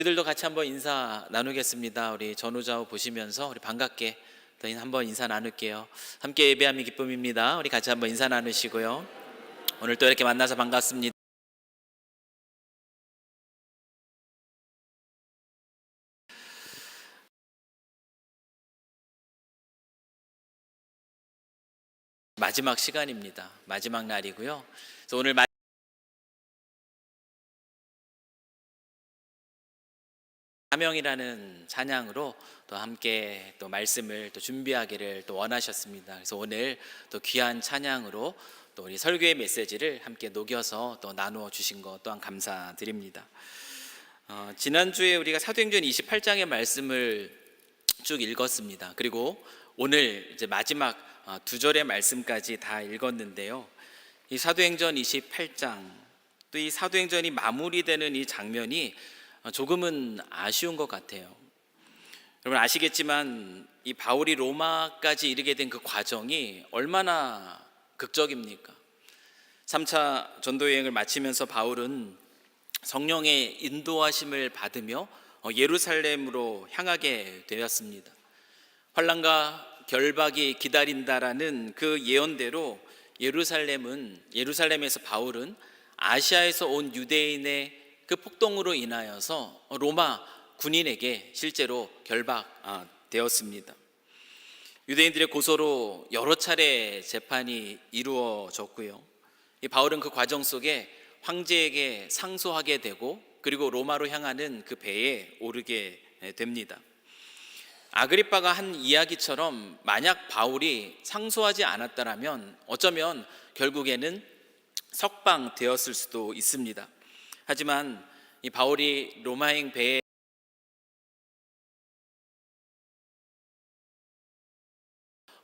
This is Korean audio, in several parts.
우리들도 같이 한번 인사 나누겠습니다. 우리 전우좌우 보시면서 우리 반갑게 또 한번 인사 나눌게요. 함께 예배함이 기쁨입니다. 우리 같이 한번 인사 나누시고요. 오늘 또 이렇게 만나서 반갑습니다. 마지막 시간입니다. 마지막 날이고요. 그래서 오늘 사명이라는 찬양으로 또 함께 또 말씀을 또 준비하기를 또 원하셨습니다. 그래서 오늘 또 귀한 찬양으로 또 우리 설교의 메시지를 함께 녹여서 또 나누어 주신 것 또한 감사드립니다. 지난주에 우리가 사도행전 28장의 말씀을 쭉 읽었습니다. 그리고 오늘 이제 마지막 두 절의 말씀까지 다 읽었는데요. 이 사도행전 28장 또 이 사도행전이 마무리되는 이 장면이 조금은 아쉬운 것 같아요. 여러분 아시겠지만 이 바울이 로마까지 이르게 된 그 과정이 얼마나 극적입니까? 3차 전도 여행을 마치면서 바울은 성령의 인도하심을 받으며 예루살렘으로 향하게 되었습니다. 환난과 결박이 기다린다라는 그 예언대로 예루살렘에서 바울은 아시아에서 온 유대인의 그 폭동으로 인하여서 로마 군인에게 실제로 결박되었습니다. 유대인들의 고소로 여러 차례 재판이 이루어졌고요. 이 바울은 그 과정 속에 황제에게 상소하게 되고 그리고 로마로 향하는 그 배에 오르게 됩니다. 아그리빠가 한 이야기처럼 만약 바울이 상소하지 않았다면 어쩌면 결국에는 석방되었을 수도 있습니다. 하지만 이 바울이 로마행 배에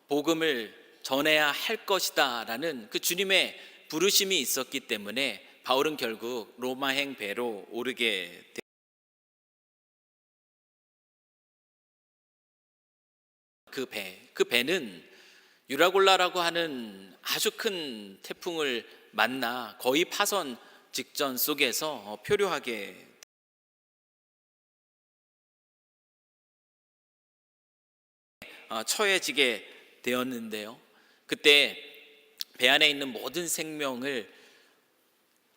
복음을 전해야 할 것이다라는 그 주님의 부르심이 있었기 때문에 바울은 결국 로마행 배로 오르게 됩니다. 그 배는 유라골라라고 하는 아주 큰 태풍을 만나 거의 파선 직전 속에서 표류하게 처해지게 되었는데요. 그때 배 안에 있는 모든 생명을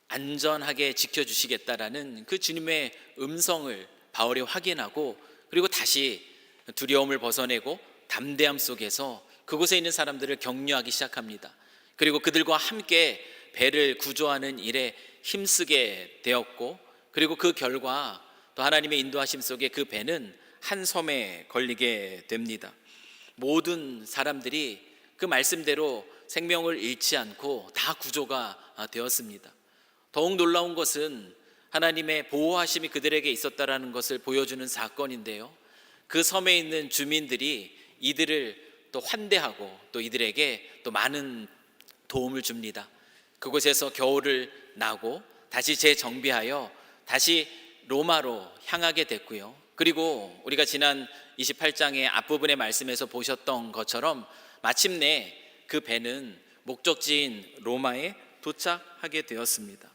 안전하게 지켜주시겠다라는 그 주님의 음성을 바울이 확인하고 그리고 다시 두려움을 벗어내고 담대함 속에서 그곳에 있는 사람들을 격려하기 시작합니다. 그리고 그들과 함께 배를 구조하는 일에 힘쓰게 되었고 그리고 그 결과 또 하나님의 인도하심 속에 그 배는 한 섬에 걸리게 됩니다. 모든 사람들이 그 말씀대로 생명을 잃지 않고 다 구조가 되었습니다. 더욱 놀라운 것은 하나님의 보호하심이 그들에게 있었다라는 것을 보여주는 사건인데요. 그 섬에 있는 주민들이 이들을 또 환대하고 또 이들에게 또 많은 도움을 줍니다. 그곳에서 겨울을 나고 다시 재정비하여 다시 로마로 향하게 됐고요. 그리고 우리가 지난 28장의 앞부분의 말씀에서 보셨던 것처럼 마침내 그 배는 목적지인 로마에 도착하게 되었습니다.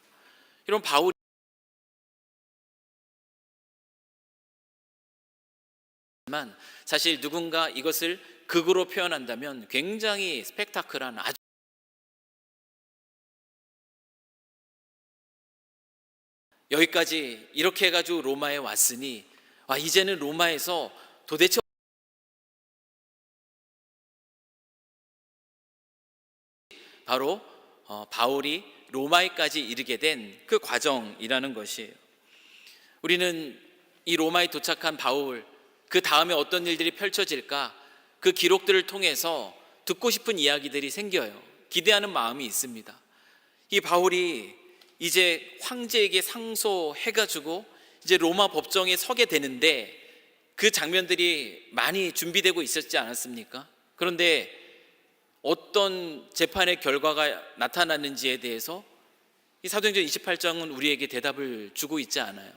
이런 바울이 사실 누군가 이것을 극으로 표현한다면 굉장히 스펙타클한 아주 여기까지 이렇게 해가지고 로마에 왔으니 이제는 로마에서 도대체 바로 바울이 로마에까지 이르게 된 그 과정이라는 것이에요. 우리는 이 로마에 도착한 바울 그 다음에 어떤 일들이 펼쳐질까 그 기록들을 통해서 듣고 싶은 이야기들이 생겨요. 기대하는 마음이 있습니다. 이 바울이 이제 황제에게 상소해가지고 이제 로마 법정에 서게 되는데 그 장면들이 많이 준비되고 있었지 않았습니까? 그런데 어떤 재판의 결과가 나타났는지에 대해서 이 사도행전 28장은 우리에게 대답을 주고 있지 않아요.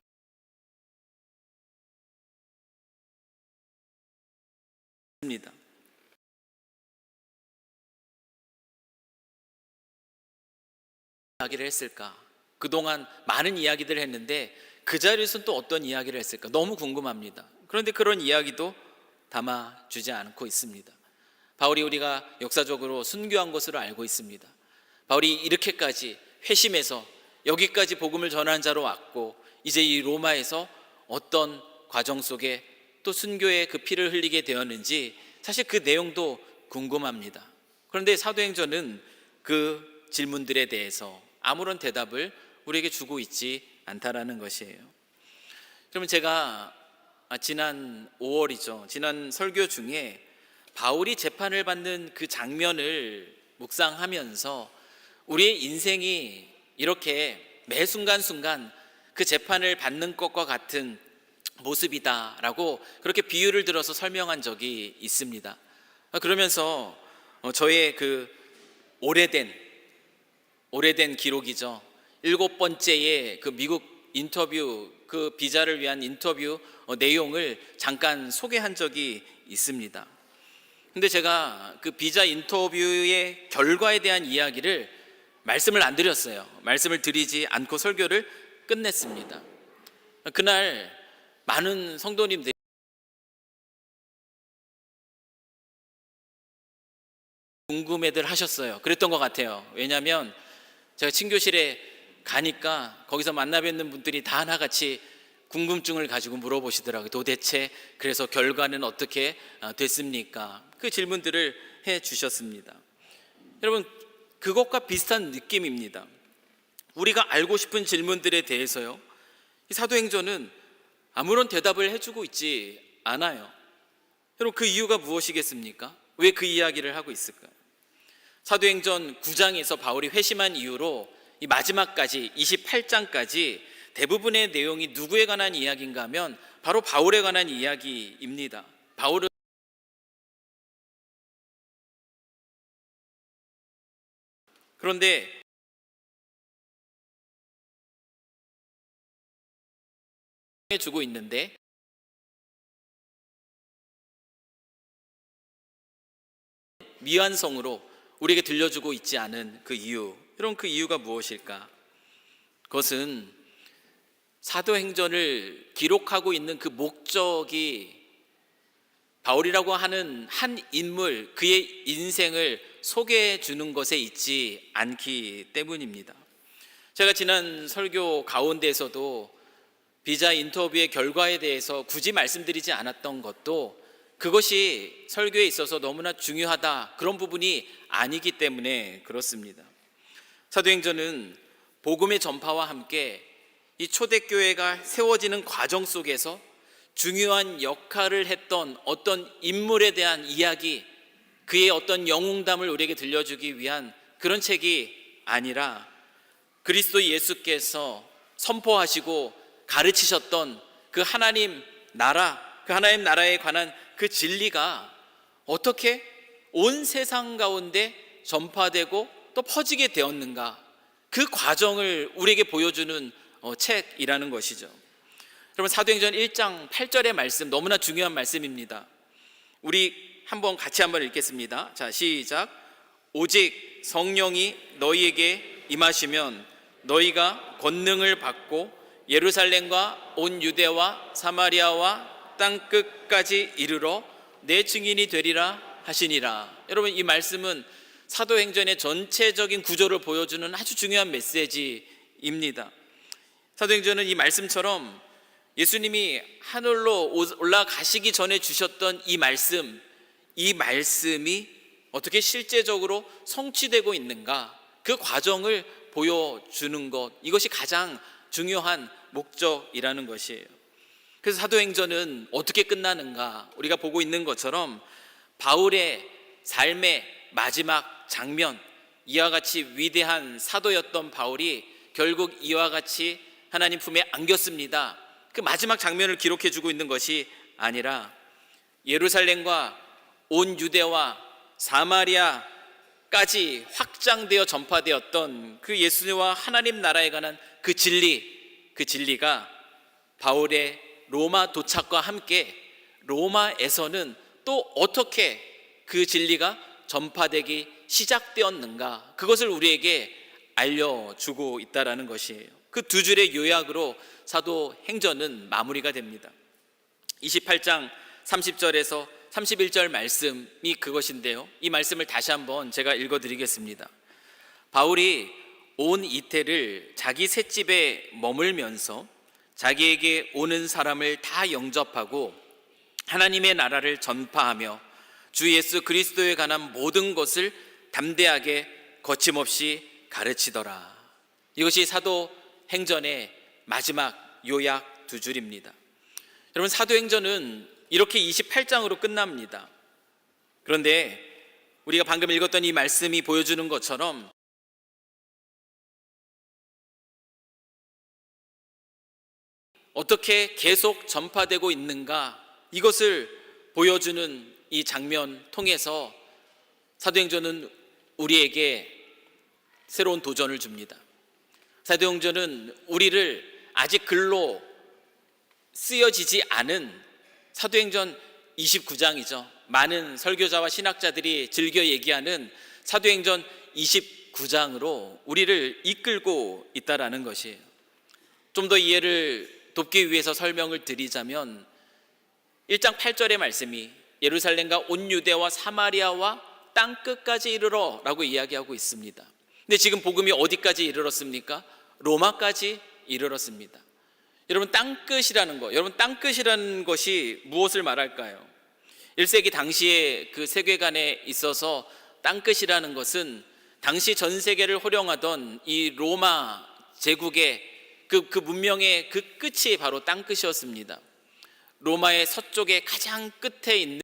이야기를 했을까? 그동안 많은 이야기들을 했는데 그 자리에서 또 어떤 이야기를 했을까 너무 궁금합니다. 그런데 그런 이야기도 담아주지 않고 있습니다. 바울이 우리가 역사적으로 순교한 것으로 알고 있습니다. 바울이 이렇게까지 회심해서 여기까지 복음을 전하는 자로 왔고, 이제 이 로마에서 어떤 과정 속에 또 순교의 그 피를 흘리게 되었는지 사실 그 내용도 궁금합니다. 그런데 사도행전은 그 질문들에 대해서 아무런 대답을 우리에게 주고 있지 않다라는 것이에요. 그러면 제가 지난 5월이죠. 지난 설교 중에 바울이 재판을 받는 그 장면을 묵상하면서 우리의 인생이 이렇게 매 순간순간 그 재판을 받는 것과 같은 모습이다라고 그렇게 비유를 들어서 설명한 적이 있습니다. 그러면서 저의 그 오래된 기록이죠. 7번째의 그 미국 인터뷰, 그 비자를 위한 인터뷰 내용을 잠깐 소개한 적이 있습니다. 근데 제가 그 비자 인터뷰의 결과에 대한 이야기를 말씀을 안 드렸어요. 말씀을 드리지 않고 설교를 끝냈습니다. 그날 많은 성도님들이 궁금해들 하셨어요. 그랬던 것 같아요. 왜냐하면 제가 친교실에 가니까 거기서 만나 뵙는 분들이 다 하나같이 궁금증을 가지고 물어보시더라고요. 도대체 그래서 결과는 어떻게 됐습니까? 그 질문들을 해 주셨습니다. 여러분, 그것과 비슷한 느낌입니다. 우리가 알고 싶은 질문들에 대해서요, 이 사도행전은 아무런 대답을 해주고 있지 않아요. 여러분, 그 이유가 무엇이겠습니까? 왜 그 이야기를 하고 있을까요? 사도행전 9장에서 바울이 회심한 이후로 이 마지막까지 28장까지 대부분의 내용이 누구에 관한 이야기인가 하면 바로 바울에 관한 이야기입니다. 바울은 그런데 해주고 있는데 미완성으로 우리에게 들려주고 있지 않은 그 이유, 여러분, 그 이유가 무엇일까? 그것은 사도행전을 기록하고 있는 그 목적이 바울이라고 하는 한 인물, 그의 인생을 소개해 주는 것에 있지 않기 때문입니다. 제가 지난 설교 가운데에서도 비자 인터뷰의 결과에 대해서 굳이 말씀드리지 않았던 것도 그것이 설교에 있어서 너무나 중요하다, 그런 부분이 아니기 때문에 그렇습니다. 사도행전은 복음의 전파와 함께 이 초대교회가 세워지는 과정 속에서 중요한 역할을 했던 어떤 인물에 대한 이야기, 그의 어떤 영웅담을 우리에게 들려주기 위한 그런 책이 아니라 그리스도 예수께서 선포하시고 가르치셨던 그 하나님 나라, 그 하나님 나라에 관한 그 진리가 어떻게 온 세상 가운데 전파되고 또 퍼지게 되었는가, 그 과정을 우리에게 보여주는 책이라는 것이죠. 여러분, 사도행전 1장 8절의 말씀 너무나 중요한 말씀입니다. 우리 같이 한번 읽겠습니다. 자, 시작. 오직 성령이 너희에게 임하시면 너희가 권능을 받고 예루살렘과 온 유대와 사마리아와 땅 끝까지 이르러 내 증인이 되리라 하시니라. 여러분, 이 말씀은 사도행전의 전체적인 구조를 보여주는 아주 중요한 메시지입니다. 사도행전은 이 말씀처럼 예수님이 하늘로 올라가시기 전에 주셨던 이 말씀이 어떻게 실제적으로 성취되고 있는가, 그 과정을 보여주는 것, 이것이 가장 중요한 목적이라는 것이에요. 그래서 사도행전은 어떻게 끝나는가, 우리가 보고 있는 것처럼 바울의 삶의 마지막 장면, 이와 같이 위대한 사도였던 바울이 결국 이와 같이 하나님 품에 안겼습니다. 그 마지막 장면을 기록해 주고 있는 것이 아니라 예루살렘과 온 유대와 사마리아까지 확장되어 전파되었던 그 예수와 하나님 나라에 관한 그 진리가 바울의 로마 도착과 함께 로마에서는 또 어떻게 그 진리가 전파되기 시작되었는가, 그것을 우리에게 알려주고 있다라는 것이에요. 그 두 줄의 요약으로 사도행전은 마무리가 됩니다. 28장 30절에서 31절 말씀이 그것인데요, 이 말씀을 다시 한번 제가 읽어드리겠습니다. 바울이 온 이태를 자기 셋집에 머물면서 자기에게 오는 사람을 다 영접하고 하나님의 나라를 전파하며 주 예수 그리스도에 관한 모든 것을 담대하게 거침없이 가르치더라. 이것이 사도행전의 마지막 요약 두 줄입니다. 여러분, 사도행전은 이렇게 28장으로 끝납니다. 그런데 우리가 방금 읽었던 이 말씀이 보여주는 것처럼 어떻게 계속 전파되고 있는가, 이것을 보여주는 이 장면 통해서 사도행전은 우리에게 새로운 도전을 줍니다. 사도행전은 우리를 아직 글로 쓰여지지 않은 사도행전 29장이죠. 많은 설교자와 신학자들이 즐겨 얘기하는 사도행전 29장으로 우리를 이끌고 있다라는 것이에요. 좀 더 이해를 돕기 위해서 설명을 드리자면 1장 8절의 말씀이 예루살렘과 온 유대와 사마리아와 땅끝까지 이르러 라고 이야기하고 있습니다. 근데 지금 복음이 어디까지 이르렀습니까? 로마까지 이르렀습니다. 여러분, 땅끝이라는 것, 여러분, 땅끝이라는 것이 무엇을 말할까요? 1세기 당시에 그 세계관에 있어서 땅끝이라는 것은 당시 전 세계를 호령하던 이 로마 제국의 그 문명의 그 끝이 바로 땅끝이었습니다. 로마의 서쪽의 가장 끝에 있는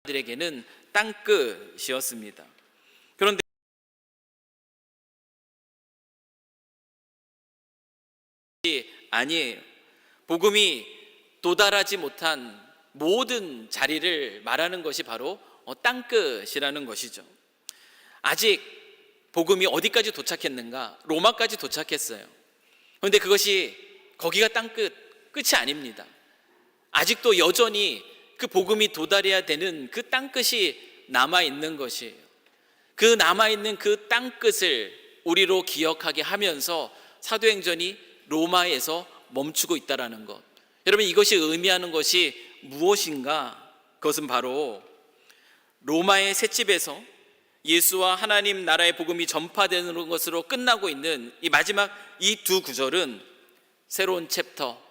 들에게는 땅끝이었습니다. 그런데 아니에요. 복음이 도달하지 못한 모든 자리를 말하는 것이 바로 땅끝이라는 것이죠. 아직 복음이 어디까지 도착했는가? 로마까지 도착했어요. 그런데 그것이 거기가 끝이 아닙니다. 아직도 여전히 그 복음이 도달해야 되는 그 땅끝이 남아있는 것이에요. 그 남아있는 그 땅끝을 우리로 기억하게 하면서 사도행전이 로마에서 멈추고 있다는 것, 여러분, 이것이 의미하는 것이 무엇인가? 그것은 바로 로마의 셋집에서 예수와 하나님 나라의 복음이 전파되는 것으로 끝나고 있는 이 마지막 이 두 구절은 새로운 챕터,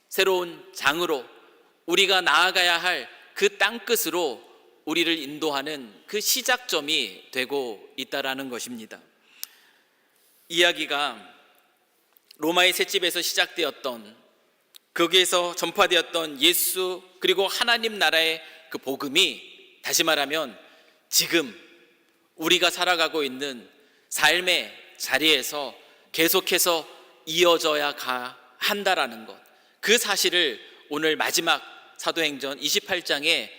새로운 장으로 우리가 나아가야 할 그 땅끝으로 우리를 인도하는 그 시작점이 되고 있다라는 것입니다. 이야기가 로마의 셋집에서 시작되었던, 거기에서 전파되었던 예수 그리고 하나님 나라의 그 복음이, 다시 말하면 지금 우리가 살아가고 있는 삶의 자리에서 계속해서 이어져야 한다라는 것, 그 사실을 오늘 마지막 사도행전 28장의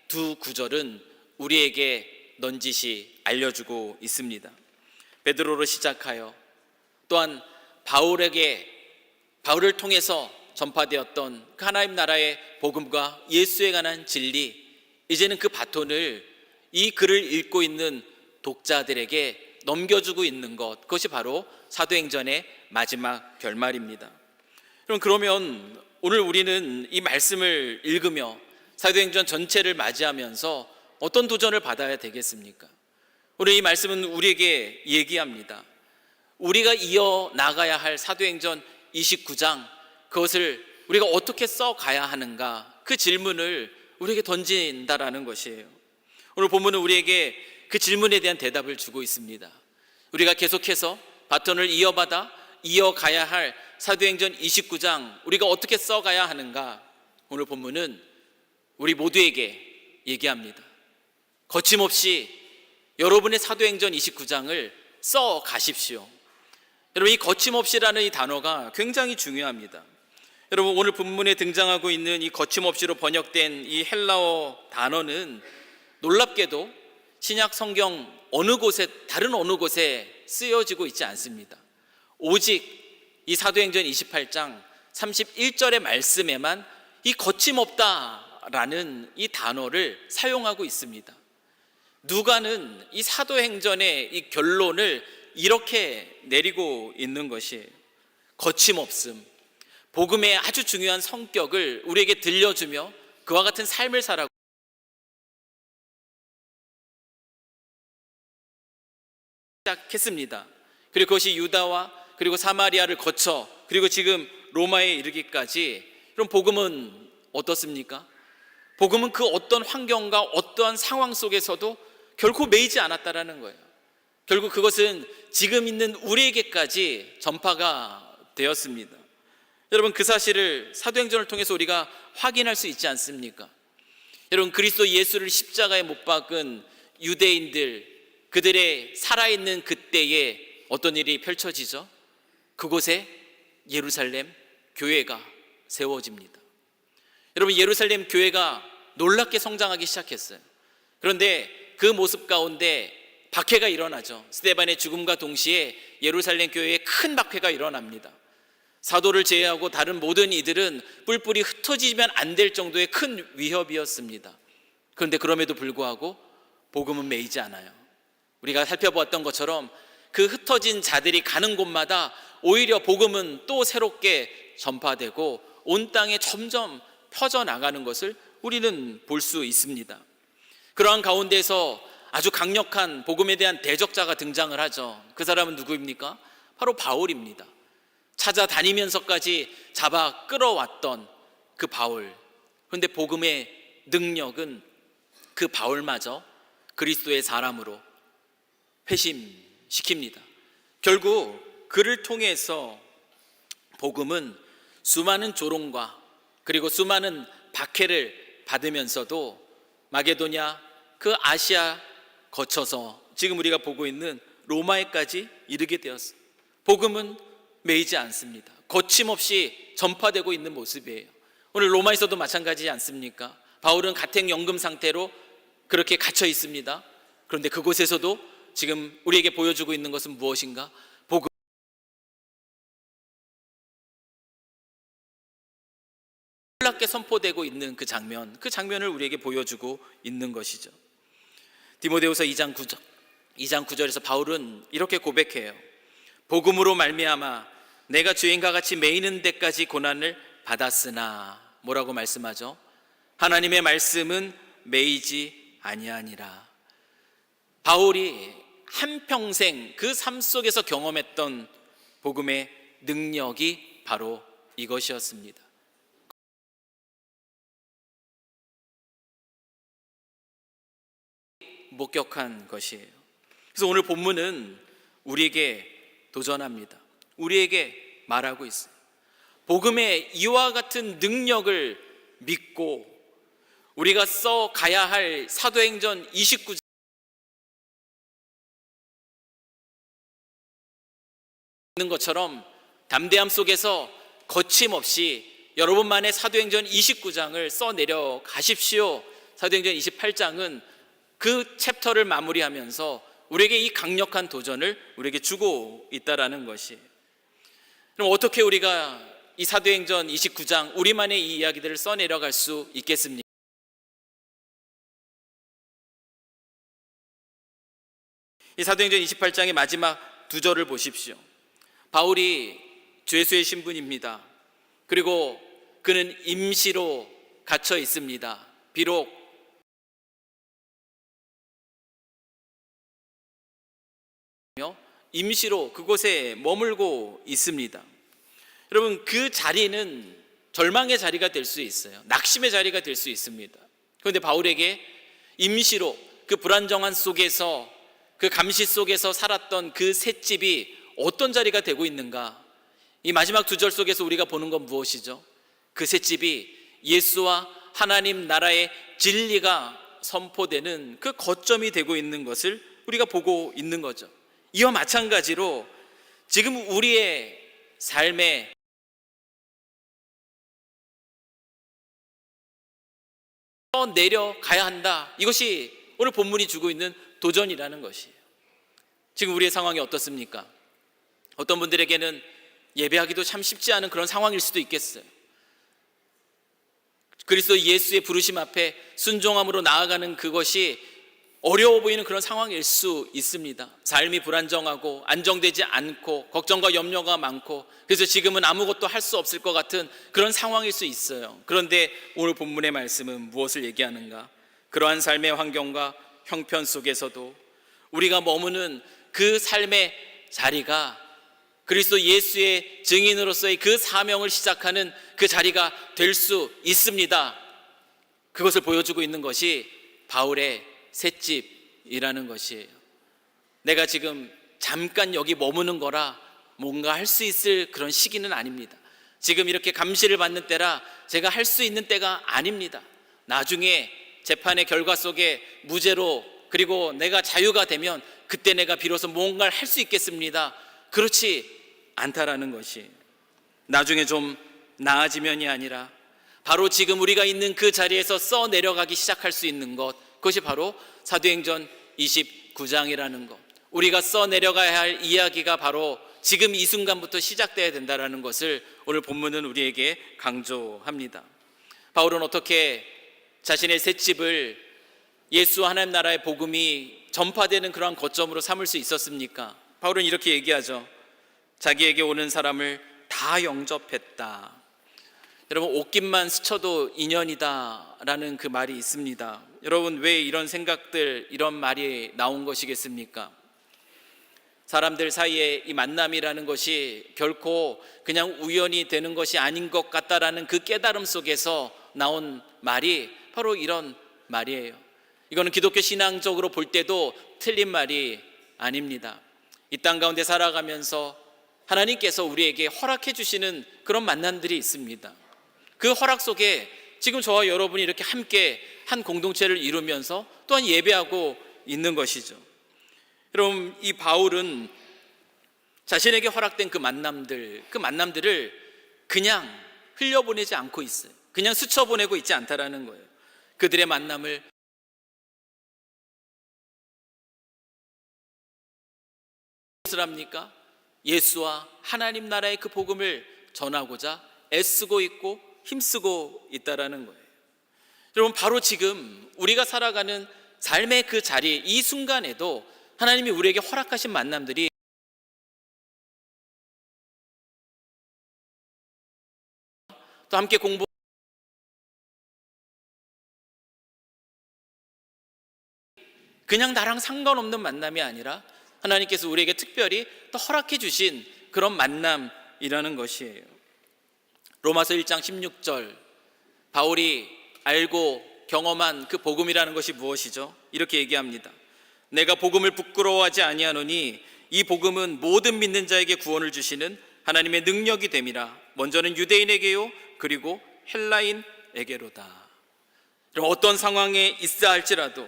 두 구절은 우리에게 넌지시 알려주고 있습니다. 베드로로 시작하여 또한 바울을 통해서 전파되었던 그 하나님 나라의 복음과 예수에 관한 진리, 이제는 그 바톤을 이 글을 읽고 있는 독자들에게 넘겨주고 있는 것, 그것이 바로 사도행전의 마지막 결말입니다. 그러면 오늘 우리는 이 말씀을 읽으며 사도행전 전체를 맞이하면서 어떤 도전을 받아야 되겠습니까? 오늘 이 말씀은 우리에게 얘기합니다. 우리가 이어나가야 할 사도행전 29장, 그것을 우리가 어떻게 써가야 하는가, 그 질문을 우리에게 던진다라는 것이에요. 오늘 본문은 우리에게 그 질문에 대한 대답을 주고 있습니다. 우리가 계속해서 바톤을 이어가야 할 사도행전 29장, 우리가 어떻게 써가야 하는가, 오늘 본문은 우리 모두에게 얘기합니다. 거침없이 여러분의 사도행전 29장을 써 가십시오. 여러분, 이 거침없이라는 이 단어가 굉장히 중요합니다. 여러분, 오늘 본문에 등장하고 있는 이 거침없이로 번역된 이 헬라어 단어는 놀랍게도 신약 성경 다른 어느 곳에 쓰여지고 있지 않습니다. 오직 이 사도행전 28장 31절의 말씀에만 이 거침없다라는 이 단어를 사용하고 있습니다. 누가는 이 사도행전의 이 결론을 이렇게 내리고 있는 것이에요. 거침없음, 복음의 아주 중요한 성격을 우리에게 들려주며 그와 같은 삶을 살아가고 시작했습니다. 그리고 그것이 유다와 그리고 사마리아를 거쳐 그리고 지금 로마에 이르기까지, 그럼 복음은 어떻습니까? 복음은 그 어떤 환경과 어떠한 상황 속에서도 결코 매이지 않았다라는 거예요. 결국 그것은 지금 있는 우리에게까지 전파가 되었습니다. 여러분, 그 사실을 사도행전을 통해서 우리가 확인할 수 있지 않습니까? 여러분, 그리스도 예수를 십자가에 못 박은 유대인들, 그들의 살아있는 그때에 어떤 일이 펼쳐지죠? 그곳에 예루살렘 교회가 세워집니다. 여러분, 예루살렘 교회가 놀랍게 성장하기 시작했어요. 그런데 그 모습 가운데 박해가 일어나죠. 스데반의 죽음과 동시에 예루살렘 교회에 큰 박해가 일어납니다. 사도를 제외하고 다른 모든 이들은 뿔뿔이 흩어지면 안 될 정도의 큰 위협이었습니다. 그런데 그럼에도 불구하고 복음은 매이지 않아요. 우리가 살펴보았던 것처럼 그 흩어진 자들이 가는 곳마다 오히려 복음은 또 새롭게 전파되고 온 땅에 점점 퍼져나가는 것을 우리는 볼 수 있습니다. 그러한 가운데서 아주 강력한 복음에 대한 대적자가 등장을 하죠. 그 사람은 누구입니까? 바로 바울입니다. 찾아다니면서까지 잡아 끌어왔던 그 바울. 그런데 복음의 능력은 그 바울마저 그리스도의 사람으로 회심시킵니다. 결국 그를 통해서 복음은 수많은 조롱과 그리고 수많은 박해를 받으면서도 마게도냐, 그 아시아 거쳐서 지금 우리가 보고 있는 로마에까지 이르게 되었습니다. 복음은 매이지 않습니다. 거침없이 전파되고 있는 모습이에요. 오늘 로마에서도 마찬가지지 않습니까? 바울은 가택연금 상태로 그렇게 갇혀 있습니다. 그런데 그곳에서도 지금 우리에게 보여주고 있는 것은 무엇인가? 복음, 놀랍게 선포되고 있는 그 장면을 우리에게 보여주고 있는 것이죠. 디모데후서 2장 9절에서 바울은 이렇게 고백해요. 복음으로 말미암아 내가 주인과 같이 매이는 데까지 고난을 받았으나, 뭐라고 말씀하죠? 하나님의 말씀은 매이지 아니하니라. 바울이 한평생 그 삶 속에서 경험했던 복음의 능력이 바로 이것이었습니다. 목격한 것이에요. 그래서 오늘 본문은 우리에게 도전합니다. 우리에게 말하고 있어요. 복음의 이와 같은 능력을 믿고 우리가 써가야 할 사도행전 29장 있는 것처럼 담대함 속에서 거침없이 여러분만의 사도행전 29장을 써내려 가십시오. 사도행전 28장은 그 챕터를 마무리하면서 우리에게 이 강력한 도전을 우리에게 주고 있다라는 것이. 그럼 어떻게 우리가 이 사도행전 29장 우리만의 이 이야기들을 써내려갈 수 있겠습니까? 이 사도행전 28장의 마지막 두 절을 보십시오. 바울이 죄수의 신분입니다. 그리고 그는 임시로 갇혀 있습니다. 비록 임시로 그곳에 머물고 있습니다. 여러분, 그 자리는 절망의 자리가 될 수 있어요. 낙심의 자리가 될 수 있습니다. 그런데 바울에게 임시로 그 불안정한 속에서, 그 감시 속에서 살았던 그 셋집이 어떤 자리가 되고 있는가? 이 마지막 두 절 속에서 우리가 보는 건 무엇이죠? 그 셋집이 예수와 하나님 나라의 진리가 선포되는 그 거점이 되고 있는 것을 우리가 보고 있는 거죠. 이와 마찬가지로 지금 우리의 삶에 내려가야 한다. 이것이 오늘 본문이 주고 있는 도전이라는 것이에요. 지금 우리의 상황이 어떻습니까? 어떤 분들에게는 예배하기도 참 쉽지 않은 그런 상황일 수도 있겠어요. 그리스도 예수의 부르심 앞에 순종함으로 나아가는 그것이 어려워 보이는 그런 상황일 수 있습니다. 삶이 불안정하고 안정되지 않고 걱정과 염려가 많고, 그래서 지금은 아무것도 할 수 없을 것 같은 그런 상황일 수 있어요. 그런데 오늘 본문의 말씀은 무엇을 얘기하는가? 그러한 삶의 환경과 형편 속에서도 우리가 머무는 그 삶의 자리가 그리스도 예수의 증인으로서의 그 사명을 시작하는 그 자리가 될 수 있습니다. 그것을 보여주고 있는 것이 바울의 셋집이라는 것이에요. 내가 지금 잠깐 여기 머무는 거라 뭔가 할 수 있을 그런 시기는 아닙니다. 지금 이렇게 감시를 받는 때라 제가 할 수 있는 때가 아닙니다. 나중에 재판의 결과 속에 무죄로 그리고 내가 자유가 되면 그때 내가 비로소 뭔가를 할 수 있겠습니다. 그렇지 않다라는 것이, 나중에 좀 나아지면이 아니라 바로 지금 우리가 있는 그 자리에서 써 내려가기 시작할 수 있는 것, 그것이 바로 사도행전 29장이라는 것. 우리가 써 내려가야 할 이야기가 바로 지금 이 순간부터 시작돼야 된다는 것을 오늘 본문은 우리에게 강조합니다. 바울은 어떻게 자신의 셋집을 예수 하나님 나라의 복음이 전파되는 그러한 거점으로 삼을 수 있었습니까? 바울은 이렇게 얘기하죠. 자기에게 오는 사람을 다 영접했다. 여러분, 옷깃만 스쳐도 인연이다 라는 그 말이 있습니다. 여러분, 왜 이런 생각들, 이런 말이 나온 것이겠습니까? 사람들 사이에 이 만남이라는 것이 결코 그냥 우연이 되는 것이 아닌 것 같다라는 그 깨달음 속에서 나온 말이 바로 이런 말이에요. 이거는 기독교 신앙적으로 볼 때도 틀린 말이 아닙니다. 이 땅 가운데 살아가면서 하나님께서 우리에게 허락해 주시는 그런 만남들이 있습니다. 그 허락 속에 지금 저와 여러분이 이렇게 함께 한 공동체를 이루면서 또한 예배하고 있는 것이죠. 여러분, 이 바울은 자신에게 허락된 그 만남들을 그냥 흘려보내지 않고 있어요. 그냥 스쳐보내고 있지 않다라는 거예요. 그들의 만남을 무엇을 합니까? 예수와 하나님 나라의 그 복음을 전하고자 애쓰고 있고 힘쓰고 있다라는 거예요. 여러분, 바로 지금 우리가 살아가는 삶의 그 자리, 이 순간에도 하나님이 우리에게 허락하신 만남들이 또 함께 공부, 그냥 나랑 상관없는 만남이 아니라 하나님께서 우리에게 특별히 또 허락해 주신 그런 만남이라는 것이에요. 로마서 1장 16절, 바울이 알고 경험한 그 복음이라는 것이 무엇이죠? 이렇게 얘기합니다. 내가 복음을 부끄러워하지 아니하노니 이 복음은 모든 믿는 자에게 구원을 주시는 하나님의 능력이 됨이라. 먼저는 유대인에게요 그리고 헬라인에게로다. 어떤 상황에 있어야 할지라도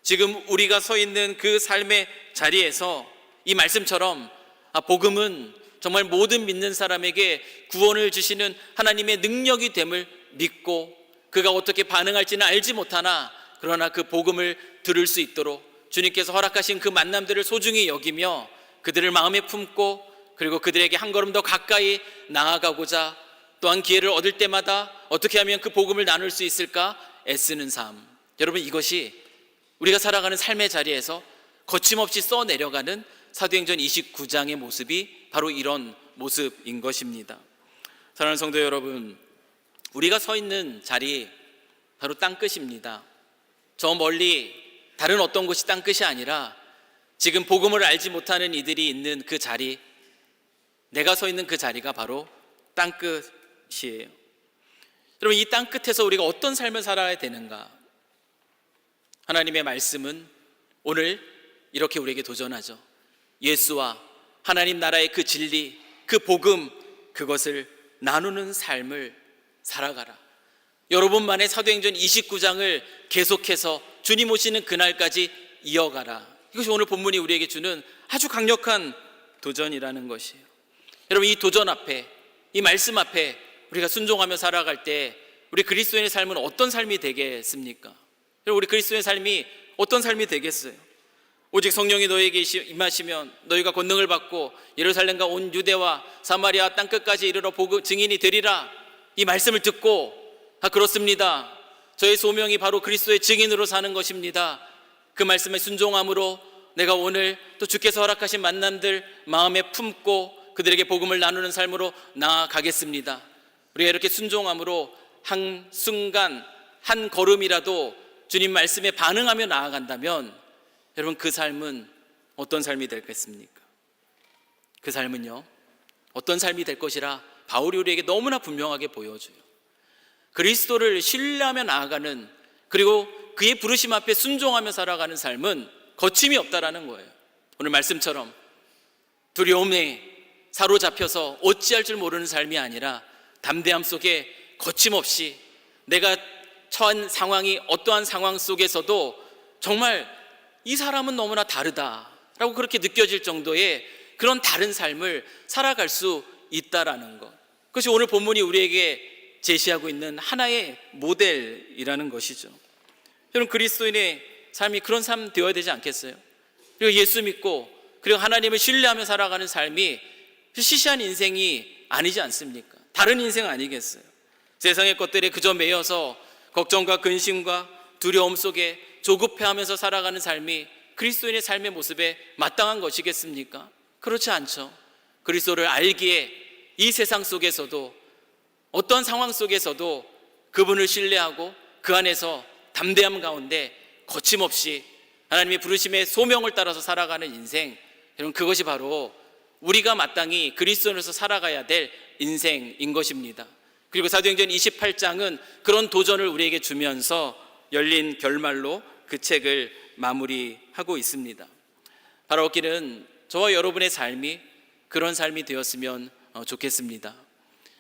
지금 우리가 서 있는 그 삶의 자리에서 이 말씀처럼 복음은 정말 모든 믿는 사람에게 구원을 주시는 하나님의 능력이 됨을 믿고, 그가 어떻게 반응할지는 알지 못하나 그러나 그 복음을 들을 수 있도록 주님께서 허락하신 그 만남들을 소중히 여기며 그들을 마음에 품고, 그리고 그들에게 한 걸음 더 가까이 나아가고자 또한 기회를 얻을 때마다 어떻게 하면 그 복음을 나눌 수 있을까 애쓰는 삶. 여러분, 이것이 우리가 살아가는 삶의 자리에서 거침없이 써내려가는 사도행전 29장의 모습이 바로 이런 모습인 것입니다. 사랑하는 성도 여러분, 우리가 서 있는 자리 바로 땅끝입니다. 저 멀리 다른 어떤 곳이 땅끝이 아니라 지금 복음을 알지 못하는 이들이 있는 그 자리, 내가 서 있는 그 자리가 바로 땅끝이에요. 여러분, 이 땅끝에서 우리가 어떤 삶을 살아야 되는가? 하나님의 말씀은 오늘 이렇게 우리에게 도전하죠. 예수와 하나님 나라의 그 진리, 그 복음, 그것을 나누는 삶을 살아가라. 여러분만의 사도행전 29장을 계속해서 주님 오시는 그날까지 이어가라. 이것이 오늘 본문이 우리에게 주는 아주 강력한 도전이라는 것이에요. 여러분, 이 도전 앞에, 이 말씀 앞에 우리가 순종하며 살아갈 때 우리 그리스도인의 삶은 어떤 삶이 되겠습니까? 여러분, 우리 그리스도인의 삶이 어떤 삶이 되겠어요? 오직 성령이 너에게 임하시면 너희가 권능을 받고 예루살렘과 온 유대와 사마리아 땅끝까지 이르러 증인이 되리라. 이 말씀을 듣고 그렇습니다, 저의 소명이 바로 그리스도의 증인으로 사는 것입니다, 그 말씀에 순종함으로 내가 오늘 또 주께서 허락하신 만남들 마음에 품고 그들에게 복음을 나누는 삶으로 나아가겠습니다. 우리가 이렇게 순종함으로 한 순간 한 걸음이라도 주님 말씀에 반응하며 나아간다면 여러분, 그 삶은 어떤 삶이 되겠습니까? 그 삶은요, 어떤 삶이 될 것이라 바울이 우리에게 너무나 분명하게 보여줘요. 그리스도를 신뢰하며 나아가는, 그리고 그의 부르심 앞에 순종하며 살아가는 삶은 거침이 없다라는 거예요. 오늘 말씀처럼 두려움에 사로잡혀서 어찌할 줄 모르는 삶이 아니라 담대함 속에 거침없이 내가 처한 상황이 어떠한 상황 속에서도 정말 이 사람은 너무나 다르다라고 그렇게 느껴질 정도의 그런 다른 삶을 살아갈 수 있다라는 것, 그것이 오늘 본문이 우리에게 제시하고 있는 하나의 모델이라는 것이죠. 여러분, 그리스도인의 삶이 그런 삶 되어야 되지 않겠어요? 그리고 예수 믿고 그리고 하나님을 신뢰하며 살아가는 삶이 시시한 인생이 아니지 않습니까? 다른 인생 아니겠어요? 세상의 것들에 그저 매여서 걱정과 근심과 두려움 속에 조급해하면서 살아가는 삶이 그리스도인의 삶의 모습에 마땅한 것이겠습니까? 그렇지 않죠. 그리스도를 알기에 이 세상 속에서도 어떤 상황 속에서도 그분을 신뢰하고 그 안에서 담대함 가운데 거침없이 하나님의 부르심의 소명을 따라서 살아가는 인생, 여러분, 그것이 바로 우리가 마땅히 그리스도인으로서 살아가야 될 인생인 것입니다. 그리고 사도행전 28장은 그런 도전을 우리에게 주면서 열린 결말로 그 책을 마무리하고 있습니다. 바라옵기는 저와 여러분의 삶이 그런 삶이 되었으면 좋겠습니다.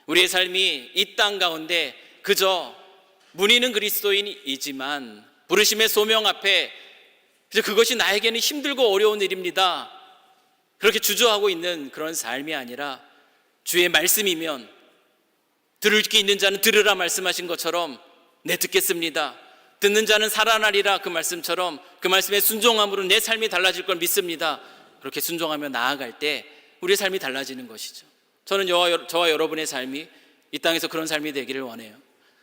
우리의 삶이 이 땅 가운데 그저 문의는 그리스도인이지만 부르심의 소명 앞에 그것이 나에게는 힘들고 어려운 일입니다, 그렇게 주저하고 있는 그런 삶이 아니라 주의 말씀이면 들을 게 있는 자는 들으라 말씀하신 것처럼 네, 듣겠습니다, 듣는 자는 살아나리라 그 말씀처럼 그 말씀에 순종함으로 내 삶이 달라질 걸 믿습니다. 그렇게 순종하며 나아갈 때 우리의 삶이 달라지는 것이죠. 저는 저와 여러분의 삶이 이 땅에서 그런 삶이 되기를 원해요.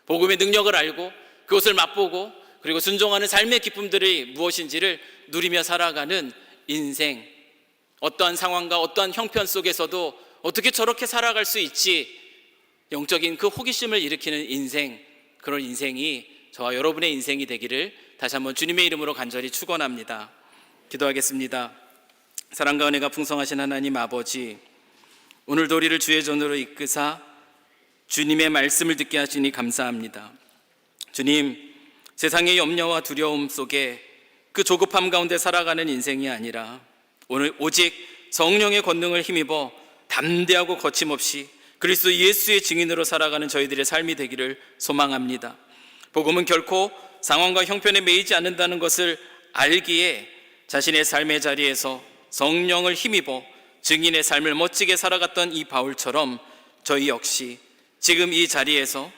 복음의 능력을 알고 그것을 맛보고 그리고 순종하는 삶의 기쁨들이 무엇인지를 누리며 살아가는 인생, 어떠한 상황과 어떠한 형편 속에서도 어떻게 저렇게 살아갈 수 있지, 영적인 그 호기심을 일으키는 인생, 그런 인생이 저와 여러분의 인생이 되기를 다시 한번 주님의 이름으로 간절히 축원합니다. 기도하겠습니다. 사랑과 은혜가 풍성하신 하나님 아버지, 오늘도 우리를 주의 전으로 이끄사 주님의 말씀을 듣게 하시니 감사합니다. 주님, 세상의 염려와 두려움 속에 그 조급함 가운데 살아가는 인생이 아니라 오늘 오직 성령의 권능을 힘입어 담대하고 거침없이 그리스도 예수의 증인으로 살아가는 저희들의 삶이 되기를 소망합니다. 복음은 결코 상황과 형편에 매이지 않는다는 것을 알기에 자신의 삶의 자리에서 성령을 힘입어 증인의 삶을 멋지게 살아갔던 이 바울처럼 저희 역시 지금 이 자리에서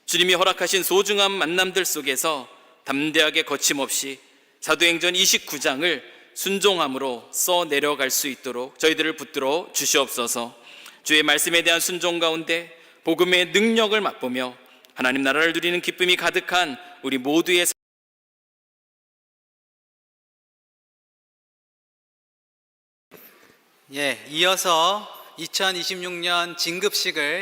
주님이 허락하신 소중한 만남들 속에서 담대하게 거침없이 사도행전 29장을 순종함으로 써내려갈 수 있도록 저희들을 붙들어 주시옵소서. 주의 말씀에 대한 순종 가운데 복음의 능력을 맛보며 하나님 나라를 누리는 기쁨이 가득한 우리 모두의 이어서 2026년 진급식을